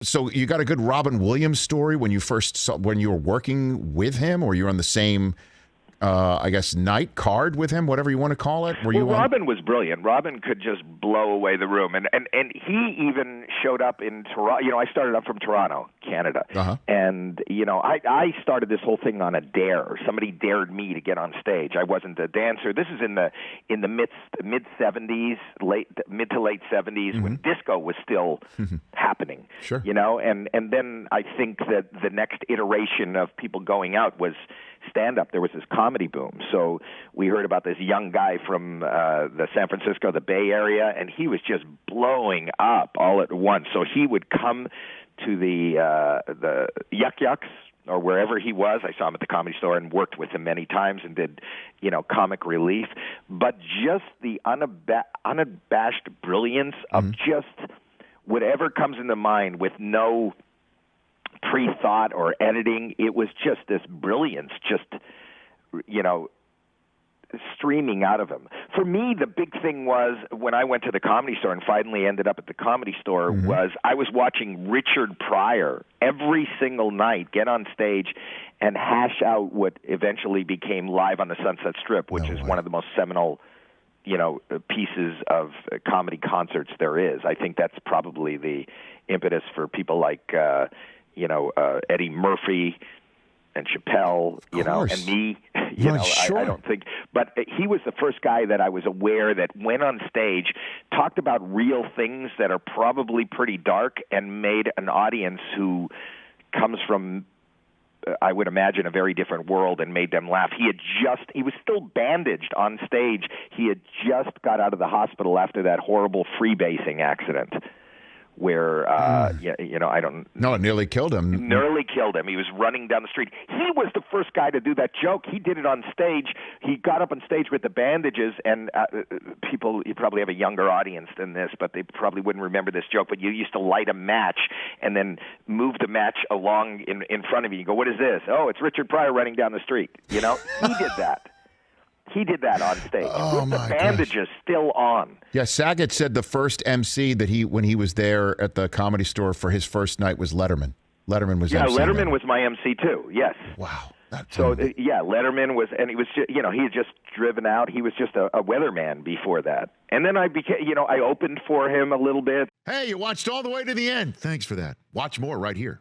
So you got a good Robin Williams story when you first saw, when you were working with him, or you're on the same, I guess, night card with him, whatever you want to call it? Robin was brilliant. Robin could just blow away the room, and he even showed up in Toronto. You know, I started up from Toronto, Canada, and you know, I started this whole thing on a dare. Somebody dared me to get on stage. I wasn't a dancer. This is in the mid '70s, mid to late '70s, when disco was still happening. Sure. You know, and then I think that the next iteration of people going out was stand-up. There was this comedy boom. So we heard about this young guy from the San Francisco, the Bay Area, and he was just blowing up all at once. So he would come to the Yuck Yucks or wherever he was. I saw him at the Comedy Store and worked with him many times and did, you know, comic relief. But just the unabashed brilliance of just whatever comes into mind with no pre-thought or editing. It was just this brilliance, just, you know, streaming out of him. For me, the big thing was when I went to the Comedy Store and finally ended up at the Comedy Store was I was watching Richard Pryor every single night get on stage and hash out what eventually became Live on the Sunset Strip, which is one of the most seminal, you know, pieces of comedy concerts there is. I think that's probably the impetus for people like Eddie Murphy and Chappelle, you know, and me. You know, I don't think, but he was the first guy that I was aware that went on stage, talked about real things that are probably pretty dark, and made an audience who comes from, I would imagine, a very different world, and made them laugh. He was still bandaged on stage. He had just got out of the hospital after that horrible freebasing accident, where, I don't... No, it nearly killed him. Nearly killed him. He was running down the street. He was the first guy to do that joke. He did it on stage. He got up on stage with the bandages, and people, you probably have a younger audience than this, but they probably wouldn't remember this joke, but you used to light a match and then move the match along in front of you. You go, what is this? Oh, it's Richard Pryor running down the street. You know, he did that. He did that on stage with the bandages still on. Yeah, Saget said the first MC that when he was there at the Comedy Store for his first night was Letterman. Letterman was MC. Yeah, Letterman was my MC too. Yes. Wow. Letterman was, and he was, he had just driven out. He was just a weatherman before that. And then I became, I opened for him a little bit. Hey, you watched all the way to the end. Thanks for that. Watch more right here.